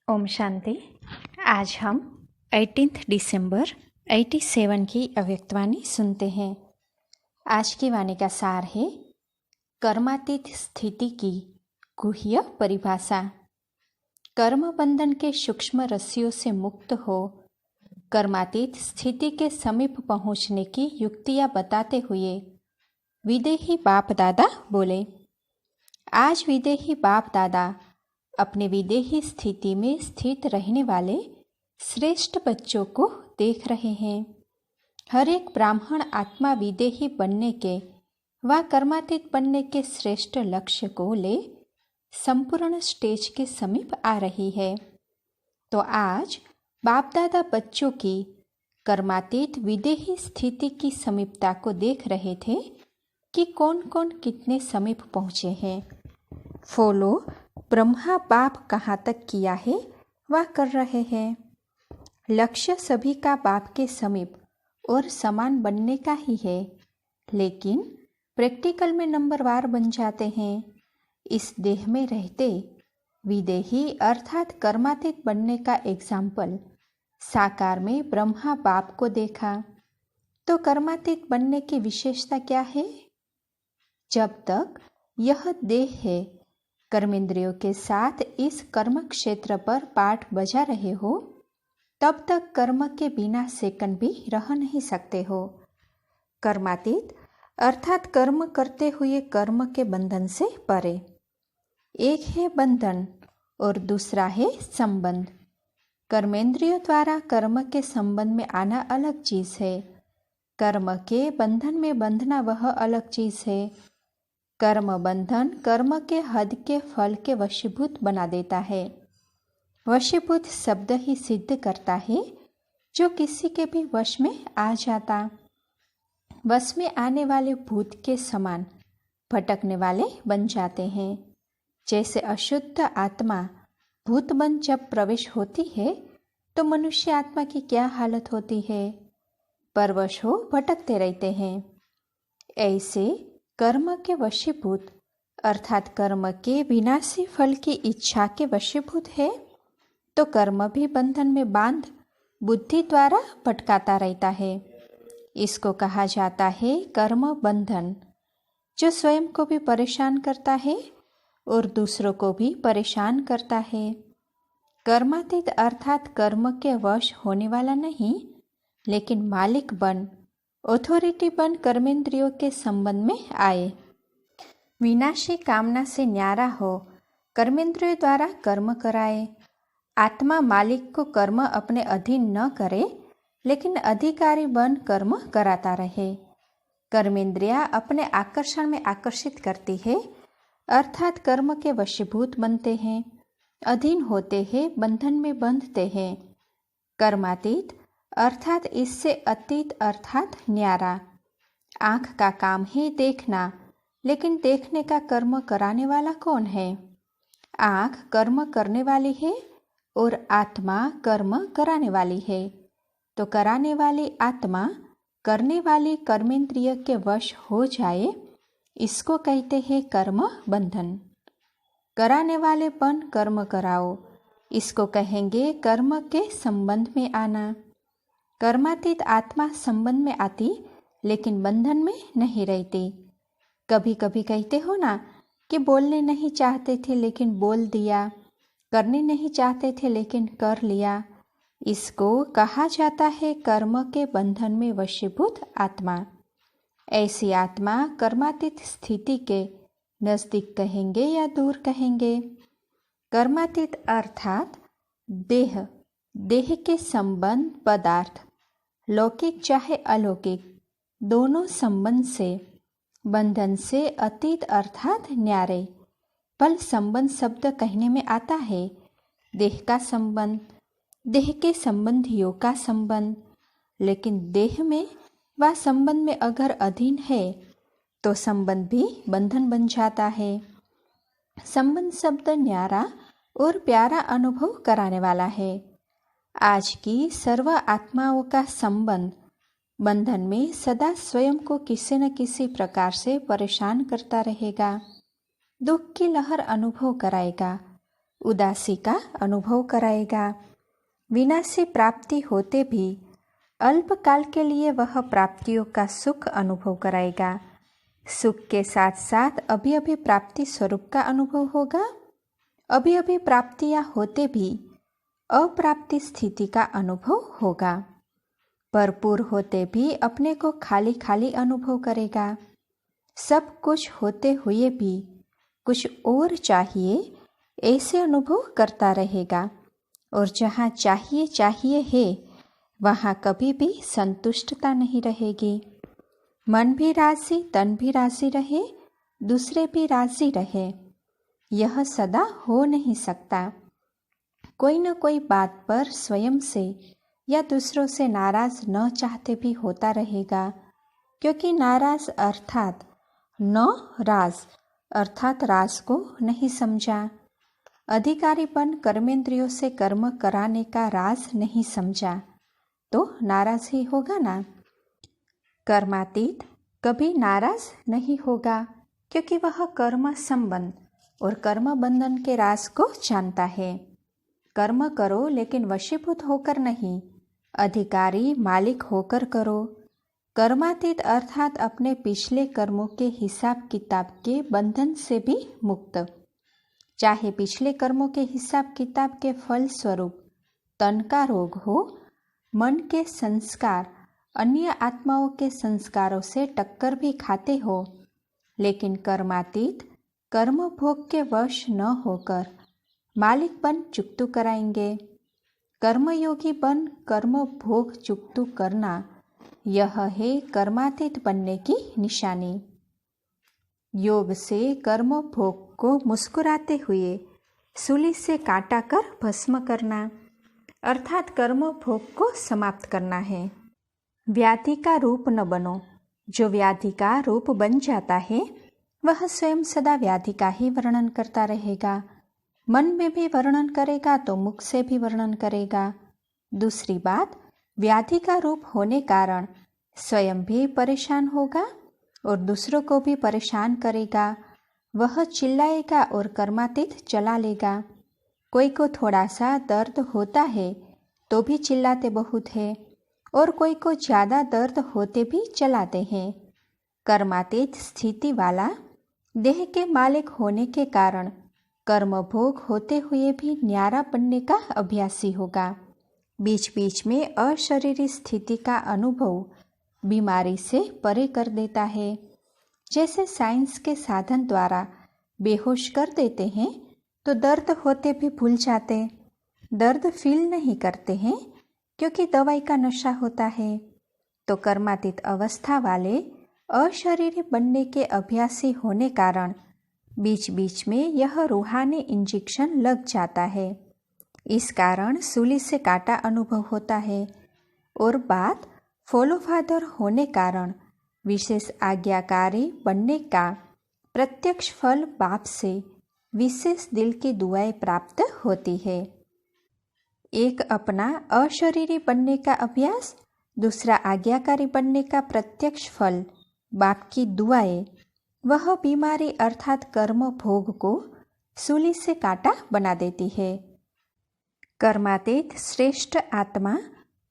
ओम शांति। आज हम 18 दिसंबर 87 की अव्यक्तवाणी सुनते हैं। आज की वाणी का सार है कर्मातीत स्थिति की गुह्य परिभाषा। कर्म बंधन के सूक्ष्म रस्सियों से मुक्त हो कर्मातीत स्थिति के समीप पहुंचने की युक्तियां बताते हुए विदेही बाप दादा बोले। आज विदेही बाप दादा अपने विदेही स्थिति में स्थित रहने वाले श्रेष्ठ बच्चों को देख रहे हैं। हर एक ब्राह्मण आत्मा विदेही बनने के व कर्मातीत बनने के श्रेष्ठ लक्ष्य को ले संपूर्ण स्टेज के समीप आ रही है। तो आज बाप दादा बच्चों की कर्मातीत विदेही स्थिति की समीपता को देख रहे थे कि कौन कौन कितने समीप पहुँचे हैं। फॉलो ब्रह्मा बाप कहाँ तक किया है वह कर रहे हैं। लक्ष्य सभी का बाप के समीप और समान बनने का ही है, लेकिन प्रैक्टिकल में नंबरवार बन जाते हैं। इस देह में रहते विदेही अर्थात कर्मातीत बनने का एग्जाम्पल साकार में ब्रह्मा बाप को देखा। तो कर्मातीत बनने की विशेषता क्या है? जब तक यह देह है, कर्मेंद्रियों के साथ इस कर्म क्षेत्र पर पाठ बजा रहे हो, तब तक कर्म के बिना सेकंड भी रह नहीं सकते हो। कर्मातीत अर्थात कर्म करते हुए कर्म के बंधन से परे। एक है बंधन और दूसरा है संबंध। कर्मेंद्रियों द्वारा कर्म के संबंध में आना अलग चीज है, कर्म के बंधन में बंधना वह अलग चीज है। कर्म बंधन कर्म के हद के फल के वशीभूत बना देता है। वशीभूत शब्द ही सिद्ध करता है जो किसी के भी वश में आ जाता। वश में आने वाले भूत के समान भटकने वाले बन जाते हैं। जैसे अशुद्ध आत्मा भूत बन जब प्रवेश होती है तो मनुष्य आत्मा की क्या हालत होती है? परवश हो भटकते रहते हैं। ऐसे कर्म के वशीभूत अर्थात कर्म के विनाशी फल की इच्छा के वशीभूत है तो कर्म भी बंधन में बांध बुद्धि द्वारा भटकाता रहता है। इसको कहा जाता है कर्म बंधन, जो स्वयं को भी परेशान करता है और दूसरों को भी परेशान करता है। कर्मातीत अर्थात कर्म के वश होने वाला नहीं, लेकिन मालिक बन अथॉरिटी बन कर्मेंद्रियों के संबंध में आए। विनाशी कामना से न्यारा हो कर्मेंद्रियों द्वारा कर्म कराए। आत्मा मालिक को कर्म अपने अधीन न करे, लेकिन अधिकारी बन कर्म कराता रहे। कर्मेंद्रिया अपने आकर्षण में आकर्षित करती है अर्थात कर्म के वशीभूत बनते हैं, अधीन होते हैं, बंधन में बंधते हैं। कर्मातीत अर्थात इससे अतीत अर्थात न्यारा। आँख का काम है देखना, लेकिन देखने का कर्म कराने वाला कौन है? आँख कर्म करने वाली है और आत्मा कर्म कराने वाली है। तो कराने वाली आत्मा करने वाली कर्मेंद्रिय के वश हो जाए, इसको कहते हैं कर्म बंधन। कराने वाले बन कर्म कराओ, इसको कहेंगे कर्म के संबंध में आना। कर्मातीत आत्मा संबंध में आती लेकिन बंधन में नहीं रहती। कभी कभी कहते हो ना कि बोलने नहीं चाहते थे लेकिन बोल दिया, करने नहीं चाहते थे लेकिन कर लिया। इसको कहा जाता है कर्म के बंधन में वशीभूत आत्मा। ऐसी आत्मा कर्मातीत स्थिति के नजदीक कहेंगे या दूर कहेंगे? कर्मातीत अर्थात देह, देह के संबंध पदार्थ, लौकिक चाहे अलौकिक, दोनों संबंध से, बंधन से अतीत अर्थात न्यारे। बल संबंध शब्द कहने में आता है देह का संबंध, देह के संबंधियों का संबंध, लेकिन देह में व संबंध में अगर अधीन है तो संबंध भी बंधन बन जाता है। संबंध शब्द न्यारा और प्यारा अनुभव कराने वाला है। आज की सर्व आत्माओं का संबंध बंधन में सदा स्वयं को किसी न किसी प्रकार से परेशान करता रहेगा, दुख की लहर अनुभव कराएगा, उदासी का अनुभव कराएगा। विनाशी प्राप्ति होते भी अल्पकाल के लिए वह प्राप्तियों का सुख अनुभव कराएगा। सुख के साथ साथ अभी अभी प्राप्ति स्वरूप का अनुभव होगा। अभी अभी प्राप्तियां होते भी अप्राप्ति स्थिति का अनुभव होगा। भरपूर होते भी अपने को खाली खाली अनुभव करेगा। सब कुछ होते हुए भी कुछ और चाहिए ऐसे अनुभव करता रहेगा। और जहाँ चाहिए चाहिए है वहाँ कभी भी संतुष्टता नहीं रहेगी। मन भी राजी, तन भी राजी रहे, दूसरे भी राजी रहे, यह सदा हो नहीं सकता। कोई न कोई बात पर स्वयं से या दूसरों से नाराज न चाहते भी होता रहेगा, क्योंकि नाराज अर्थात न राज अर्थात राज को नहीं समझा। अधिकारीपन कर्मेंद्रियों से कर्म कराने का राज नहीं समझा तो नाराज ही होगा ना। कर्मातीत कभी नाराज नहीं होगा, क्योंकि वह कर्म संबंध और कर्म बंधन के राज को जानता है। कर्म करो लेकिन वशीभूत होकर नहीं, अधिकारी मालिक होकर करो। कर्मातीत अर्थात अपने पिछले कर्मों के हिसाब किताब के बंधन से भी मुक्त। चाहे पिछले कर्मों के हिसाब किताब के फल स्वरूप तन का रोग हो, मन के संस्कार अन्य आत्माओं के संस्कारों से टक्कर भी खाते हो, लेकिन कर्मातीत कर्म भोग के वश न होकर मालिक बन चुकतू कराएंगे। कर्मयोगी बन कर्म भोग चुकतू करना, यह है कर्मातीत बनने की निशानी। योग से कर्म भोग को मुस्कुराते हुए सूली से काटा कर भस्म करना, अर्थात कर्म भोग को समाप्त करना है। व्याधि का रूप न बनो। जो व्याधि का रूप बन जाता है वह स्वयं सदा व्याधि का ही वर्णन करता रहेगा। मन में भी वर्णन करेगा तो मुख से भी वर्णन करेगा। दूसरी बात, व्याधि का रूप होने कारण स्वयं भी परेशान होगा और दूसरों को भी परेशान करेगा। वह चिल्लाएगा और कर्मातीत चला लेगा। कोई को थोड़ा सा दर्द होता है तो भी चिल्लाते बहुत है, और कोई को ज़्यादा दर्द होते भी चलाते हैं। कर्मातीत स्थिति वाला देह के मालिक होने के कारण कर्म भोग होते हुए भी न्यारा बनने का अभ्यासी होगा। बीच बीच में अशरीरी स्थिति का अनुभव बीमारी से परे कर देता है। जैसे साइंस के साधन द्वारा बेहोश कर देते हैं तो दर्द होते भी भूल जाते, दर्द फील नहीं करते हैं क्योंकि दवाई का नशा होता है। तो कर्मातीत अवस्था वाले अशरीरी बनने के अभ्यासी होने कारण बीच बीच में यह रूहानी इंजेक्शन लग जाता है। इस कारण सूली से काटा अनुभव होता है। और बात फॉलो फादर होने कारण विशेष आज्ञाकारी बनने का प्रत्यक्ष फल बाप से विशेष दिल की दुआएं प्राप्त होती है। एक अपना अशरीरी बनने का अभ्यास, दूसरा आज्ञाकारी बनने का प्रत्यक्ष फल बाप की दुआएं, वह बीमारी अर्थात कर्म भोग को सूली से काटा बना देती है। कर्मातीत श्रेष्ठ आत्मा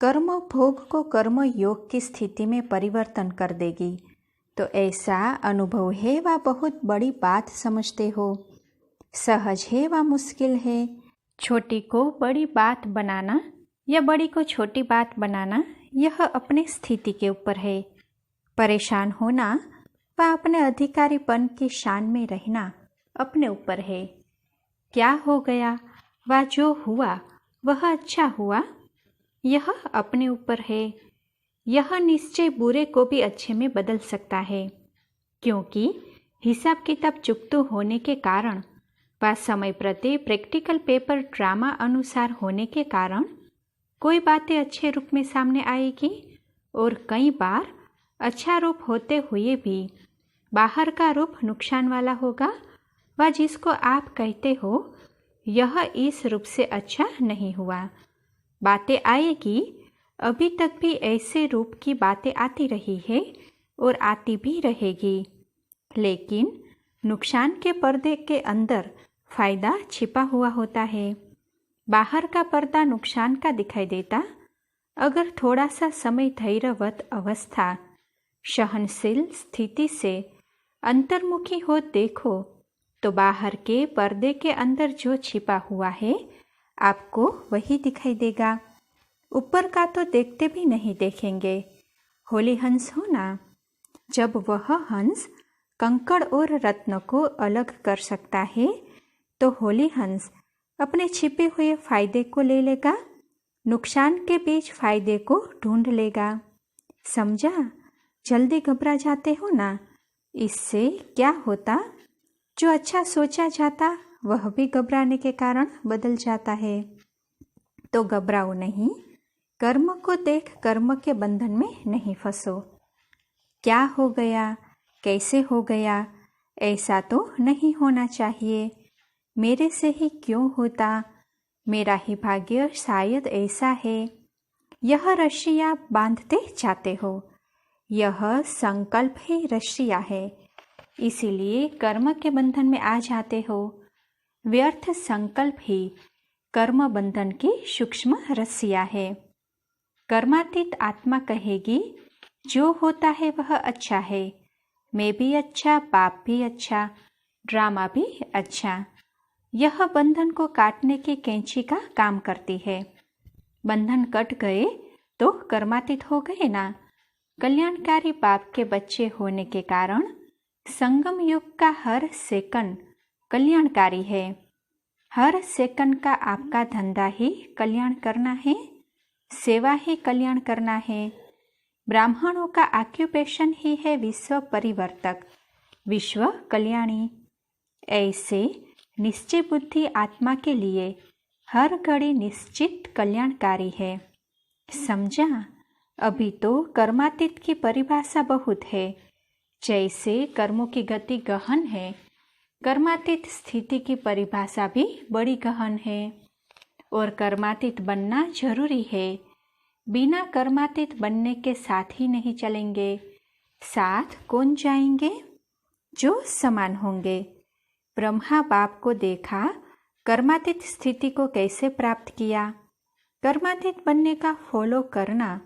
कर्म भोग को कर्म योग की स्थिति में परिवर्तन कर देगी। तो ऐसा अनुभव है व बहुत बड़ी बात समझते हो, सहज है व मुश्किल है। छोटी को बड़ी बात बनाना या बड़ी को छोटी बात बनाना, यह अपने स्थिति के ऊपर है। परेशान होना व अपने अधिकारीपन की शान में रहना अपने ऊपर है। क्या हो गया व जो हुआ वह अच्छा हुआ, यह अपने ऊपर है। यह निश्चय बुरे को भी अच्छे में बदल सकता है, क्योंकि हिसाब किताब चुकतू होने के कारण व समय प्रति प्रैक्टिकल पेपर ड्रामा अनुसार होने के कारण कोई बातें अच्छे रूप में सामने आएगी और कई बार अच्छा रूप होते हुए भी बाहर का रूप नुकसान वाला होगा, व जिसको आप कहते हो यह इस रूप से अच्छा नहीं हुआ। बातें आएगी, अभी तक भी ऐसे रूप की बातें आती रही है और आती भी रहेगी, लेकिन नुकसान के पर्दे के अंदर फायदा छिपा हुआ होता है। बाहर का पर्दा नुकसान का दिखाई देता। अगर थोड़ा सा समय धैर्यवत अवस्था, सहनशील स्थिति से अंतर्मुखी हो देखो तो बाहर के पर्दे के अंदर जो छिपा हुआ है आपको वही दिखाई देगा। ऊपर का तो देखते भी नहीं देखेंगे। होली हंस हो ना, जब वह हंस कंकड़ और रत्न को अलग कर सकता है तो होली हंस अपने छिपे हुए फायदे को ले लेगा, नुकसान के बीच फायदे को ढूंढ लेगा। समझा? जल्दी घबरा जाते हो ना, इससे क्या होता, जो अच्छा सोचा जाता वह भी घबराने के कारण बदल जाता है। तो घबराओ नहीं, कर्म को देख कर्म के बंधन में नहीं फंसो। क्या हो गया, कैसे हो गया, ऐसा तो नहीं होना चाहिए, मेरे से ही क्यों होता, मेरा ही भाग्य शायद ऐसा है, यह रस्सी आप बांधते जाते हो। यह संकल्प ही रस्सियाँ है, इसीलिए कर्म के बंधन में आ जाते हो। व्यर्थ संकल्प ही कर्म बंधन की सूक्ष्म रस्सियाँ है। कर्मातीत आत्मा कहेगी जो होता है वह अच्छा है, मैं भी अच्छा, पाप भी अच्छा, ड्रामा भी अच्छा। यह बंधन को काटने की कैंची का काम करती है। बंधन कट गए तो कर्मातीत हो गए ना। कल्याणकारी बाप के बच्चे होने के कारण संगम युग का हर सेकंड कल्याणकारी है। हर सेकंड का आपका धंधा ही कल्याण करना है, सेवा ही कल्याण करना है। ब्राह्मणों का ऑक्यूपेशन ही है विश्व परिवर्तक, विश्व कल्याणी। ऐसे निश्चय बुद्धि आत्मा के लिए हर घड़ी निश्चित कल्याणकारी है। समझा? अभी तो कर्मातीत की परिभाषा बहुत है। जैसे कर्मों की गति गहन है, कर्मातीत स्थिति की परिभाषा भी बड़ी गहन है। और कर्मातीत बनना जरूरी है। बिना कर्मातीत बनने के साथ ही नहीं चलेंगे। साथ कौन जाएंगे? जो समान होंगे। ब्रह्मा बाप को देखा, कर्मातीत स्थिति को कैसे प्राप्त किया। कर्मातीत बनने का फॉलो करना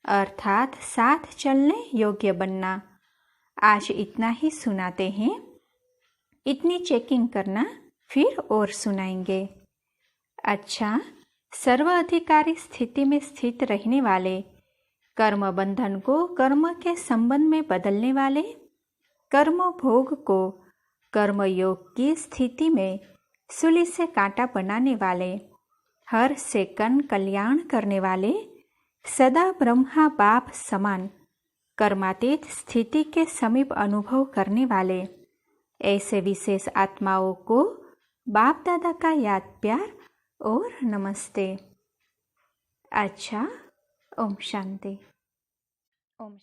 अर्थात साथ चलने योग्य बनना। आज इतना ही सुनाते हैं, इतनी चेकिंग करना, फिर और सुनाएंगे। अच्छा, सर्व अधिकारी स्थिति में स्थित रहने वाले, कर्म बंधन को कर्म के संबंध में बदलने वाले, कर्म भोग को कर्म योग की स्थिति में सूली से कांटा बनाने वाले, हर सेकंड कल्याण करने वाले, सदा ब्रह्मा बाप समान कर्मातीत स्थिति के समीप अनुभव करने वाले, ऐसे विशेष आत्माओं को बाप दादा का याद प्यार और नमस्ते। अच्छा, ओम शांति। ओम